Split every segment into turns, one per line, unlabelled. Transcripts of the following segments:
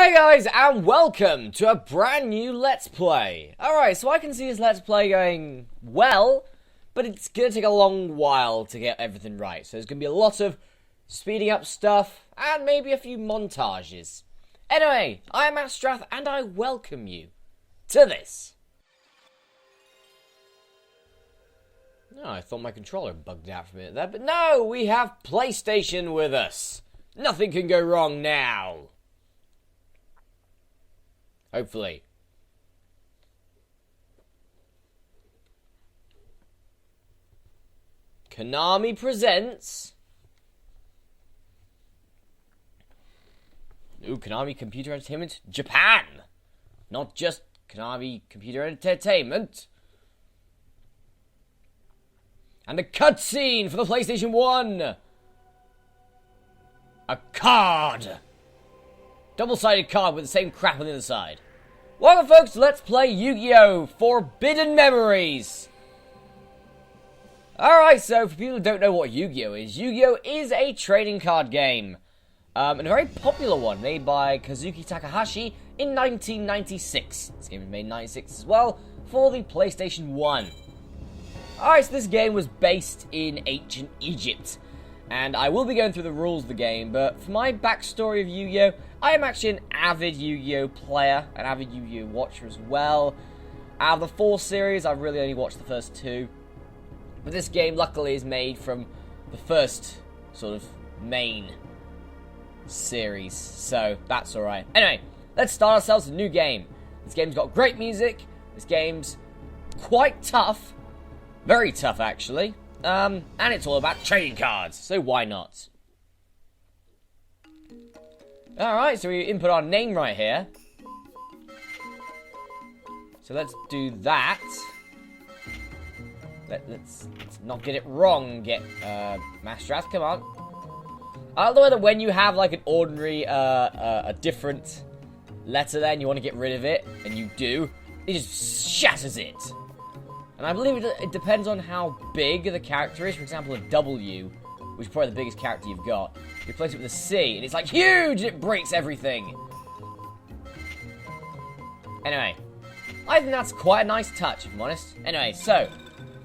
Hey guys, and welcome to a brand new Let's Play. Alright, so I can see this Let's Play going well, but it's going to take a long while to get everything right. So there's going to be a lot of speeding up stuff, and maybe a few montages. Anyway, I am Masterath, and I welcome you to this. Oh, I thought my controller bugged out for a minute there, but no, we have PlayStation with us. Nothing can go wrong now. Hopefully. Konami presents... Ooh, Konami Computer Entertainment Japan! Not just Konami Computer Entertainment. And a cutscene for the PlayStation 1! A card! Double-sided card with the same crap on the other side. Welcome, folks, let's play Yu-Gi-Oh! Forbidden Memories! Alright, so for people who don't know what Yu-Gi-Oh! Yu-Gi-Oh! Is a trading card game. And a very popular one, made by Kazuki Takahashi in 1996. This game was made in 1996 as well, for the PlayStation 1. Alright, so this game was based in ancient Egypt. And I will be going through the rules of the game, but for my backstory of Yu-Gi-Oh! I am actually an avid Yu-Gi-Oh! Player, an avid Yu-Gi-Oh! Watcher as well. Out of the 4 series, I've really only watched the first 2. But this game, luckily, is made from the first sort of main series, so that's alright. Anyway, let's start ourselves a new game. This game's got great music. This game's quite tough. Very tough, actually. And it's all about trading cards, so why not? Alright, so we input our name right here. So let's do that. Let's not get it wrong, Masterath, come on. I don't know whether when you have like an ordinary, a different letter there and you want to get rid of it, and you do, it just shatters it. And I believe it depends on how big the character is. For example, a W, which is probably the biggest character you've got. You replace it with a C, and it's like huge, and it breaks everything. Anyway, I think that's quite a nice touch, if I'm honest. Anyway, so,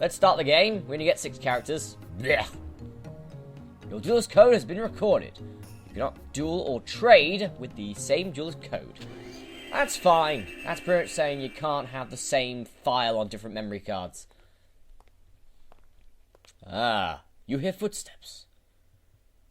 let's start the game. We're going to get 6 characters. Blech. Your duelist code has been recorded. You cannot duel or trade with the same duelist code. That's fine. That's pretty much saying you can't have the same file on different memory cards. Ah, you hear footsteps.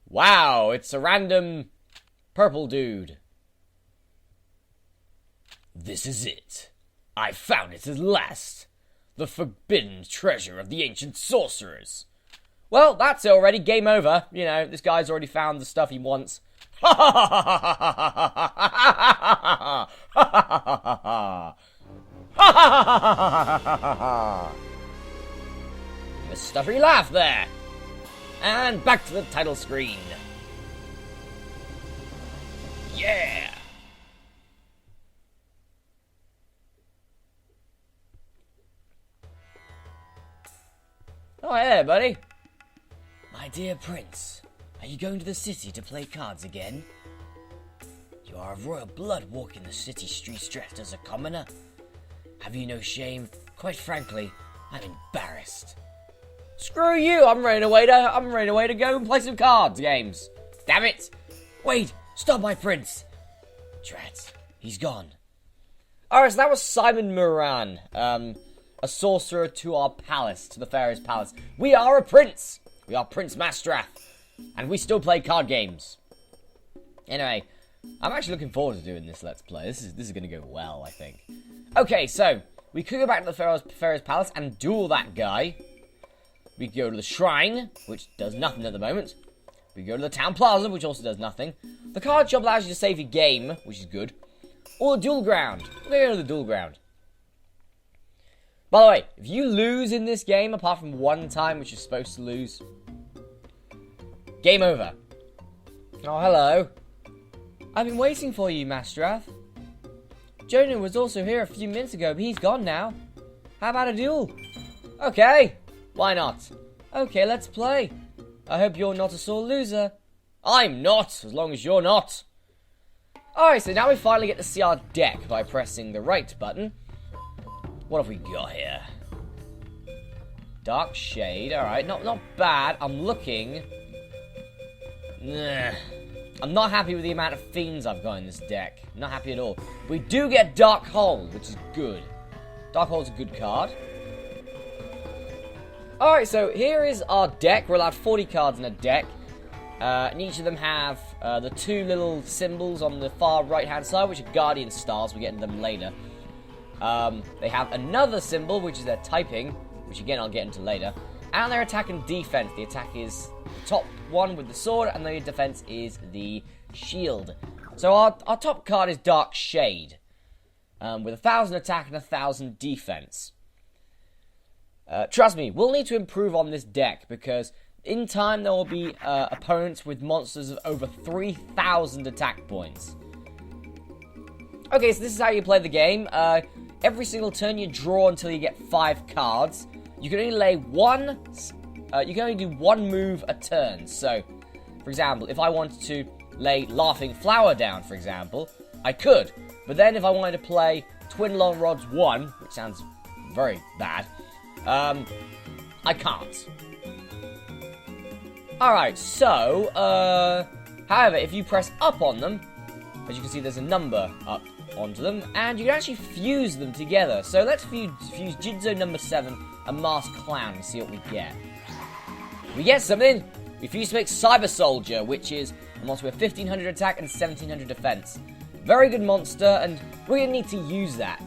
Wow, it's a random purple dude. This is it. I found it at last. The forbidden treasure of the ancient sorcerers. Well, that's it already. Game over. You know, this guy's already found the stuff he wants. Ha ha ha ha ha ha ha ha ha ha. A stuttery laugh there. And back to the title screen. Yeah. Oh, hey there, buddy. My dear prince, are you going to the city to play cards again? You are of royal blood walking the city streets dressed as a commoner. Have you no shame? Quite frankly, I'm embarrassed. Screw you! I'm running away to go and play some cards games. Damn it! Wait! Stop, my prince! Drat, he's gone. Alright, so that was Simon Moran, a sorcerer to our palace, to the Pharaoh's palace. We are a prince! We are Prince Masterath, and we still play card games. Anyway, I'm actually looking forward to doing this Let's Play. This is going to go well, I think. Okay, so, we could go back to the Pharaoh's palace and duel that guy. We could go to the shrine, which does nothing at the moment. We could go to the town plaza, which also does nothing. The card shop allows you to save your game, which is good. Or the duel ground. We're going to go to the duel ground. By the way, if you lose in this game, apart from one time, which you're supposed to lose, game over. Oh, hello. I've been waiting for you, Masterath. Jonah was also here a few minutes ago, but he's gone now. How about a duel? Okay, why not? Okay, let's play. I hope you're not a sore loser. I'm not, as long as you're not. Alright, so now we finally get to see our deck by pressing the right button. What have we got here? Dark Shade, alright, not bad. I'm looking. I'm not happy with the amount of fiends I've got in this deck. Not happy at all. We do get Dark Hole, which is good. Dark Hole's a good card. Alright, so here is our deck. We're allowed 40 cards in a deck. And each of them have the two little symbols on the far right-hand side, which are Guardian Stars. We'll get into them later. They have another symbol, which is their typing, which again I'll get into later. And their attack and defense. The attack is the top one with the sword, and the defense is the shield. So our top card is Dark Shade, with 1,000 attack and 1,000 defense. Trust me, we'll need to improve on this deck, because in time there will be opponents with monsters of over 3,000 attack points. Okay, so this is how you play the game. Every single turn you draw until you get 5 cards. You can only lay one. You can only do one move a turn. So, for example, if I wanted to lay Laughing Flower down, for example, I could. But then if I wanted to play Twin Long Rods 1, which sounds very bad, I can't. Alright, so, however, if you press up on them, as you can see there's a number up onto them, and you can actually fuse them together. So let's fuse Jinzo number 7 and Masked Clown and see what we get. We get something! We fuse to make Cyber Soldier, which is a monster with 1,500 attack and 1,700 defense. Very good monster, and we're going to need to use that.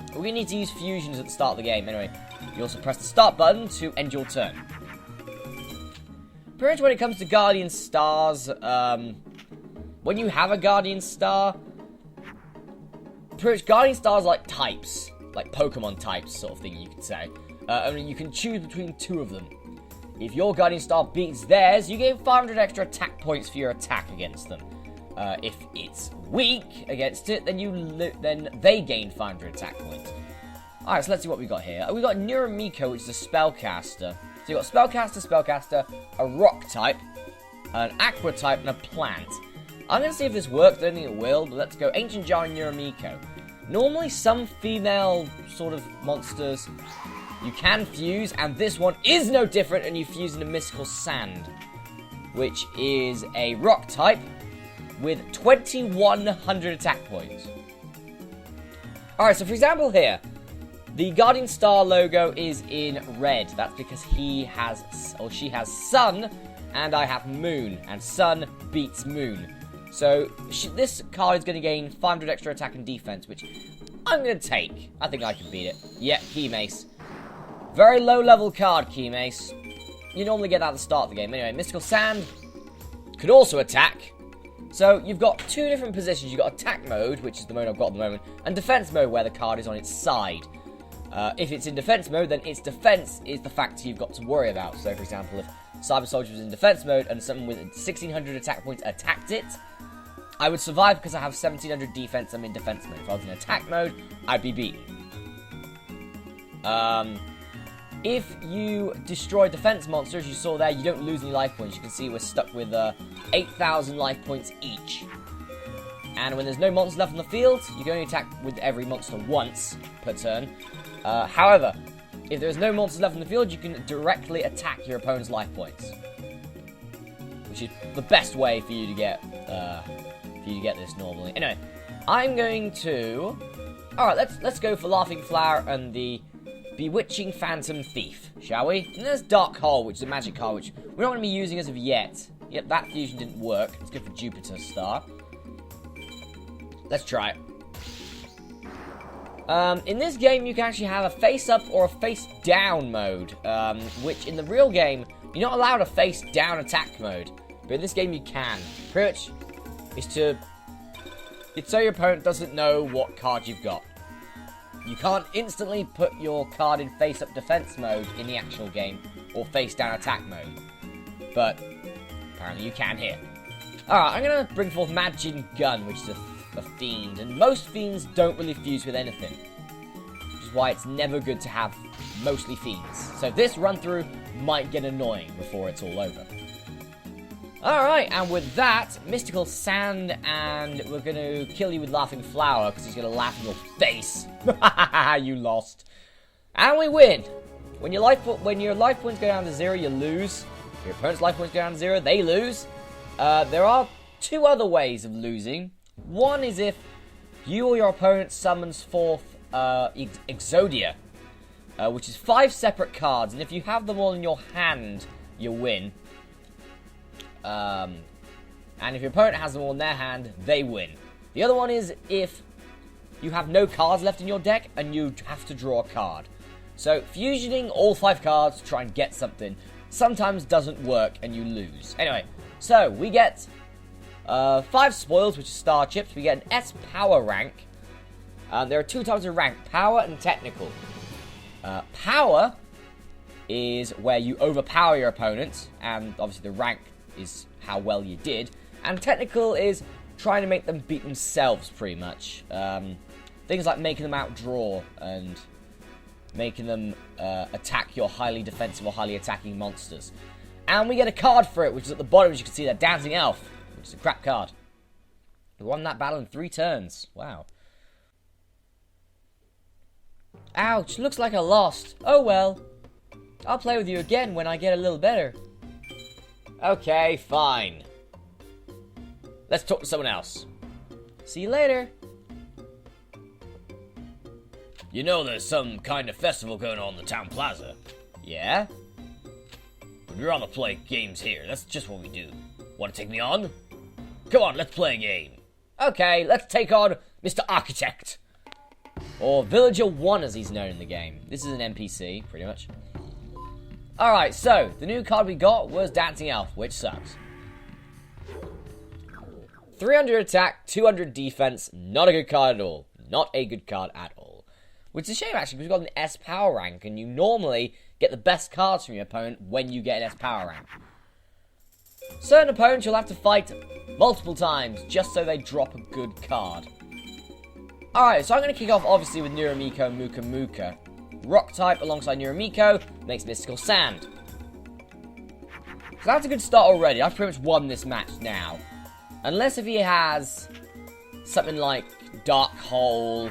We're going to need to use fusions at the start of the game. Anyway, you also press the start button to end your turn. Pretty much when it comes to Guardian Stars, when you have a Guardian Star, pretty much Guardian Stars are like types, like Pokemon types sort of thing you could say. Only you can choose between 2 of them. If your Guardian Star beats theirs, you gain 500 extra attack points for your attack against them. If it's weak against it, then they gain 500 attack points. Alright, so let's see what we got here. We got Neuramiko, which is a spellcaster. So you got spellcaster, a rock type, an aqua type, and a plant. I'm going to see if this works. I don't think it will, but let's go. Ancient Jar and Neuramiko. Normally, some female sort of monsters you can fuse, and this one is no different, and you fuse into Mystical Sand, which is a rock type with 2,100 attack points. Alright, so for example here, the Guardian Star logo is in red. That's because he has, or she has Sun, and I have Moon, and Sun beats Moon. So this card is going to gain 500 extra attack and defense, which I'm going to take. I think I can beat it. Yeah, Keymace. Very low level card, Keymace. You normally get that at the start of the game. Anyway, Mystical Sand could also attack. So you've got 2 different positions. You've got attack mode, which is the mode I've got at the moment, and defense mode, where the card is on its side. If it's in defense mode, then its defense is the factor you've got to worry about. So, for example, if Cyber Soldier was in defense mode and someone with 1,600 attack points attacked it, I would survive because I have 1,700 defense. I'm in defense mode. If I was in attack mode, I'd be beaten. If you destroy defense monsters, you saw there, you don't lose any life points. You can see we're stuck with 8,000 life points each. And when there's no monsters left on the field, you can only attack with every monster once per turn. However, if there's no monsters left in the field, you can directly attack your opponent's life points, which is the best way for you to get this normally. Anyway, I'm going to. All right, let's go for Laughing Flower and the Bewitching Phantom Thief, shall we? And there's Dark Hole, which is a magic card, which we're not going to be using as of yet. Yep, that fusion didn't work. Let's go for Jupiter Star. Let's try it. In this game, you can actually have a face-up or a face-down mode, which in the real game, you're not allowed a face-down attack mode. But in this game, you can. Pretty much, it's so your opponent doesn't know what card you've got. You can't instantly put your card in face-up defense mode in the actual game, or face-down attack mode. But apparently you can here. Alright, I'm going to bring forth Majin Gun, which is a fiend, and most fiends don't really fuse with anything, which is why it's never good to have mostly fiends. So this run-through might get annoying before it's all over. Alright, and with that, Mystical Sand, and we're going to kill you with Laughing Flower, because he's going to laugh in your face. You lost. And we win. When your life points go down to 0, you lose. If your opponent's life points go down to 0, they lose. There are 2 other ways of losing. One is if you or your opponent summons forth Exodia, which is 5 separate cards, and if you have them all in your hand, you win. And if your opponent has them all in their hand, they win. The other one is if you have no cards left in your deck and you have to draw a card. So fusioning all 5 cards to try and get something sometimes doesn't work and you lose. Anyway, so we get 5 spoils, which are star chips. We get an S power rank. There are 2 types of rank, power and technical. Power is where you overpower your opponents, and obviously the rank is how well you did. And technical is trying to make them beat themselves, pretty much. Things like making them outdraw and making them attack your highly defensive or highly attacking monsters. And we get a card for it, which is at the bottom, as you can see, that Dancing Elf, which is a crap card. We won that battle in 3 turns. Wow. Ouch, looks like I lost. Oh well. I'll play with you again when I get a little better. Okay, fine. Let's talk to someone else. See you later. You know there's some kind of festival going on in the town plaza. Yeah? We'd rather play games here. That's just what we do. Want to take me on? Come on, let's play a game. Okay, let's take on Mr. Architect. Or Villager 1 as he's known in the game. This is an NPC, pretty much. Alright, so, the new card we got was Dancing Elf, which sucks. 300 attack, 200 defense, not a good card at all. Not a good card at all. Which is a shame, actually, because we've got an S power rank, and you normally get the best cards from your opponent when you get an S power rank. Certain opponents you'll have to fight multiple times, just so they drop a good card. Alright, so I'm going to kick off, obviously, with Nuramiko and Muka Muka. Rock type alongside Nuramiko makes Mystical Sand. So that's a good start already. I've pretty much won this match now. Unless if he has something like Dark Hole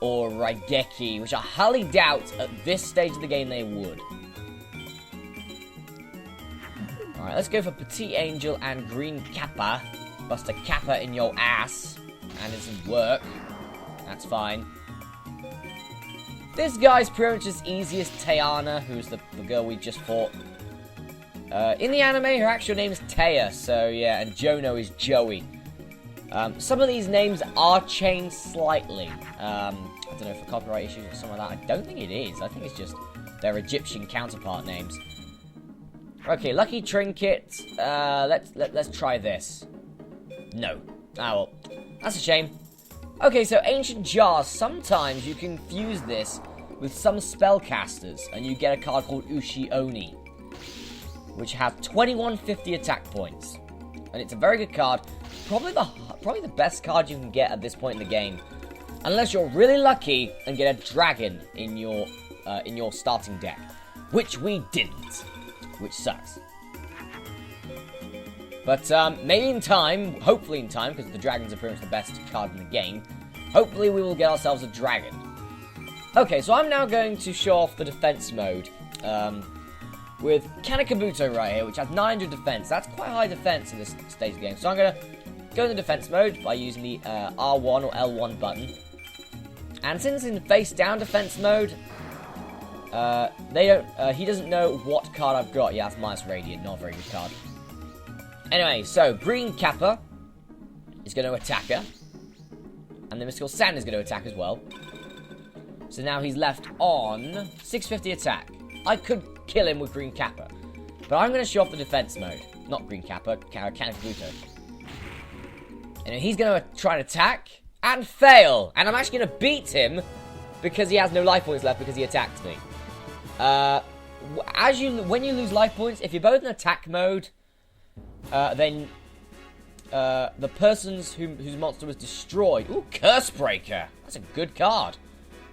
or Raigeki, which I highly doubt at this stage of the game they would. Alright, let's go for Petite Angel and Green Kappa. Bust a Kappa in your ass. And it doesn't work. That's fine. This guy's pretty much as easy as Tayana, who's the girl we just fought. In the anime, her actual name is Taya, so yeah, and Jono is Joey. Some of these names are changed slightly. I don't know, for copyright issues or something like that. I don't think it is. I think it's just their Egyptian counterpart names. Okay, Lucky Trinket. Let's try this. No. Ah, well, that's a shame. Okay, so Ancient Jars. Sometimes you can fuse this with some spellcasters, and you get a card called Ushi Oni, which has 2150 attack points, and it's a very good card. Probably the best card you can get at this point in the game, unless you're really lucky and get a dragon in your starting deck, which we didn't, which sucks. But maybe in time, hopefully in time, because the dragons are pretty much the best card in the game, hopefully we will get ourselves a dragon. Okay, so I'm now going to show off the defense mode with Kanekabuto right here, which has 900 defense. That's quite high defense in this stage of the game. So I'm going to go in the defense mode by using the R1 or L1 button. And since in face down defense mode, he doesn't know what card I've got. Yeah, that's minus Radiant, not a very good card. Anyway, so Green Kappa is going to attack her. And the Mystical Sand is going to attack as well. So now he's left on 650 attack. I could kill him with Green Kappa. But I'm going to show off the defense mode. Not Green Kappa, Kanekabuto. And he's going to try and attack and fail. And I'm actually going to beat him because he has no life points left because he attacked me. When you lose life points, if you're both in attack mode, then the person's whose monster was destroyed. Ooh, Cursebreaker. That's a good card.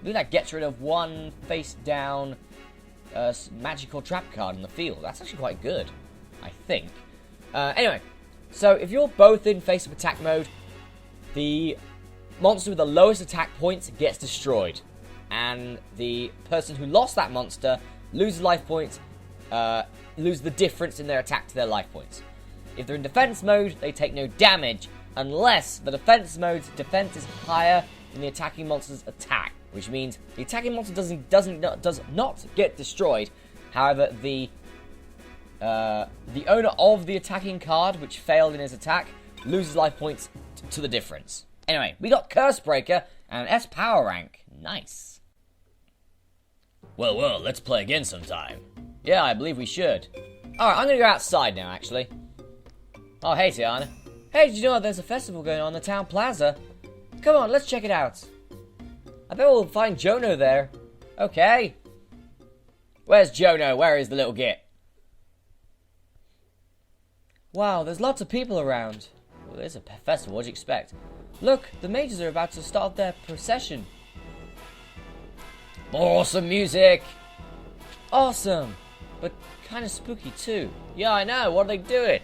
I think that gets rid of one face down magical trap card in the field. That's actually quite good, I think. Anyway, so if you're both in face-up attack mode, the monster with the lowest attack points gets destroyed. And the person who lost that monster loses life points, lose the difference in their attack to their life points. If they're in defense mode, they take no damage, unless the defense mode's defense is higher than the attacking monster's attack, which means the attacking monster does not get destroyed. However, the owner of the attacking card, which failed in his attack, loses life points to the difference. Anyway, we got Cursebreaker and an S power rank. Nice. Well, let's play again sometime. Yeah, I believe we should. Alright, I'm gonna go outside now, actually. Oh, hey, Tiana. Hey, did you know there's a festival going on in the town plaza? Come on, let's check it out. I bet we'll find Yugioh there. Okay. Where's Yugioh? Where is the little git? Wow, there's lots of people around. Well, it's a festival, what do you expect? Look, the mages are about to start their procession. Awesome music! Awesome! But kind of spooky too. Yeah, I know, what are they doing?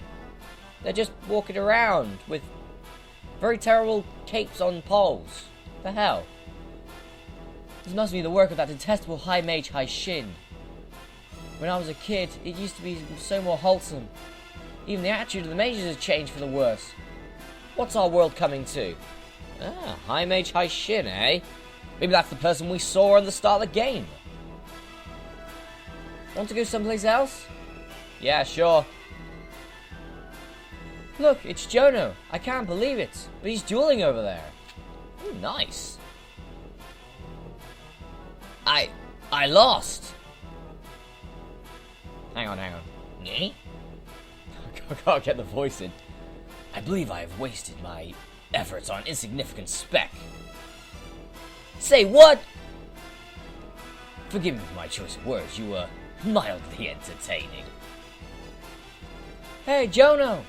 They're just walking around with very terrible capes on poles. The hell? This must be the work of that detestable high mage Hai Shin. When I was a kid, it used to be so more wholesome. Even the attitude of the mages has changed for the worse. What's our world coming to? Ah, High Mage Hai Shin, eh? Maybe that's the person we saw at the start of the game. Want to go someplace else? Yeah, sure. Look, it's Yugioh. I can't believe it. But he's dueling over there. Ooh, nice. I lost. Hang on. Me? I can't get the voice in. I believe I have wasted my efforts on insignificant speck. Say what? Forgive me for my choice of words. You were mildly entertaining. Hey, Yugioh!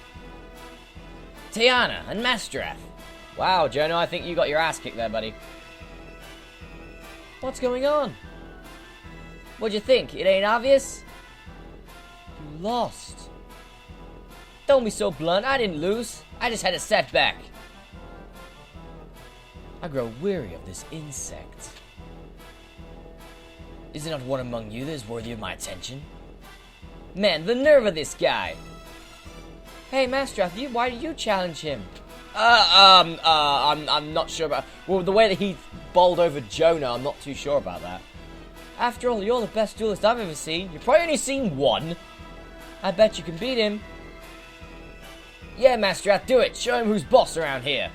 Tiana and Masterath. Wow, Yugioh, I think you got your ass kicked there, buddy. What's going on? What'd you think? It ain't obvious? You lost. Don't be so blunt. I didn't lose. I just had a setback. I grow weary of this insect. Is there not one among you that is worthy of my attention? Man, the nerve of this guy! Hey, Masterath, why did you challenge him? I'm not sure about... Well, the way that he bowled over Yugioh, I'm not too sure about that. After all, you're the best duelist I've ever seen. You've probably only seen one. I bet you can beat him. Yeah, Masterath, do it. Show him who's boss around here.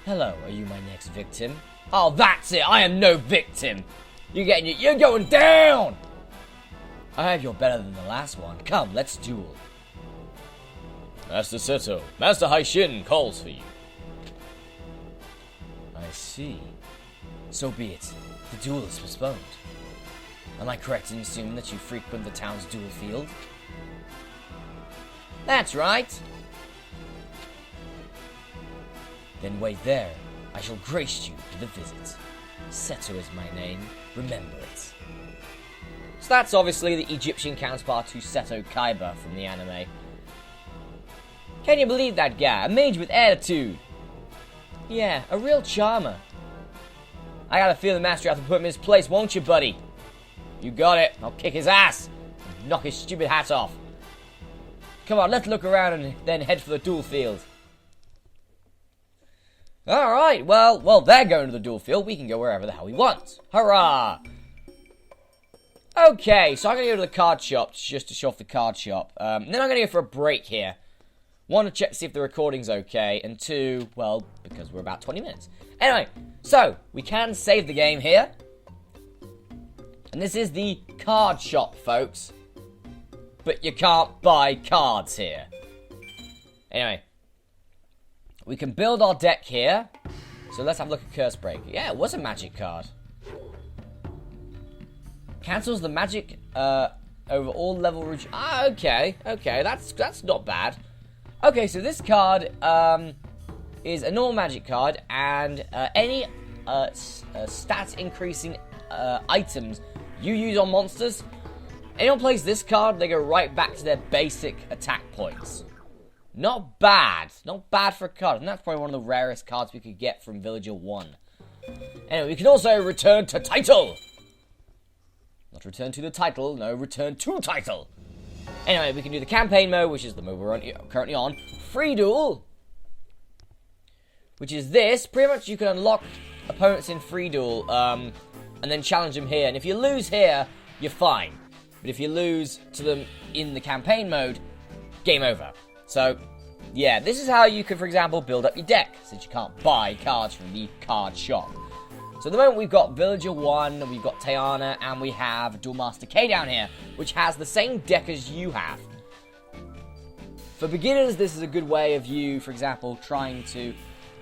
Hello, are you my next victim? Oh, that's it. I am no victim. You're going down. I heard you're better than the last one. Come, let's duel. Master Seto, Master Hai Shin calls for you. I see. So be it. The duel is postponed. Am I correct in assuming that you frequent the town's duel field? That's right. Then wait there. I shall grace you with a visit. Seto is my name. Remember it. So that's obviously the Egyptian counterpart to Seto Kaiba from the anime. Can you believe that guy? A mage with attitude. Yeah, a real charmer. I got a feeling Masterath will put him in his place, won't you, buddy? You got it. I'll kick his ass and knock his stupid hat off. Come on, let's look around and then head for the duel field. Alright, well, they're going to the duel field. We can go wherever the hell we want. Hurrah! Okay, so I'm going to go to the card shop just to show off the card shop. Then I'm going to go for a break here. One, to check to see if the recording's okay. And two, well, because we're about 20 minutes. Anyway, so, we can save the game here. And this is the card shop, folks. But you can't buy cards here. Anyway. We can build our deck here. So let's have a look at Cursebreaker. Yeah, it was a magic card. Cancels the magic over all level... okay, that's not bad. Okay, so this card is a normal magic card. And any stat increasing items you use on monsters... Anyone plays this card, they go right back to their basic attack points. Not bad. Not bad for a card. And that's probably one of the rarest cards we could get from Villager 1. Anyway, we can also return to title. Not return to the title, no, return to title. Anyway, we can do the campaign mode, which is the mode we're currently on. Free duel, which is this. Pretty much you can unlock opponents in free duel, and then challenge them here. And if you lose here, you're fine. But if you lose to them in the campaign mode, game over. So, yeah, this is how you can, for example, build up your deck, since you can't buy cards from the card shop. So at the moment we've got Villager 1, we've got Tiana, and we have Duel Master K down here, which has the same deck as you have. For beginners, this is a good way of you, for example, trying to,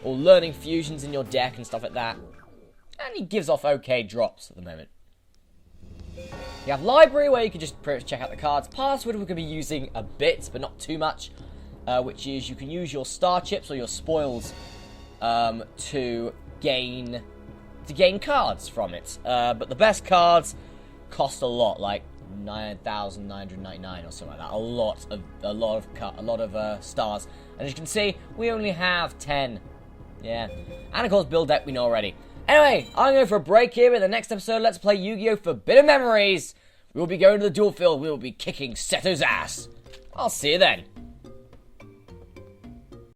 or learning fusions in your deck and stuff like that. And he gives off okay drops at the moment. You have Library, where you can just pretty much check out the cards. Password we're going to be using a bit, but not too much. Which is you can use your star chips or your spoils to gain cards from it. But the best cards cost a lot, like 9,999 or something like that. A lot of stars. And as you can see, we only have 10. Yeah, and of course build deck we know already. Anyway, I'm going for a break here. In the next episode, let's play Yu-Gi-Oh! Forbidden Memories. We will be going to the duel field. We will be kicking Seto's ass. I'll see you then.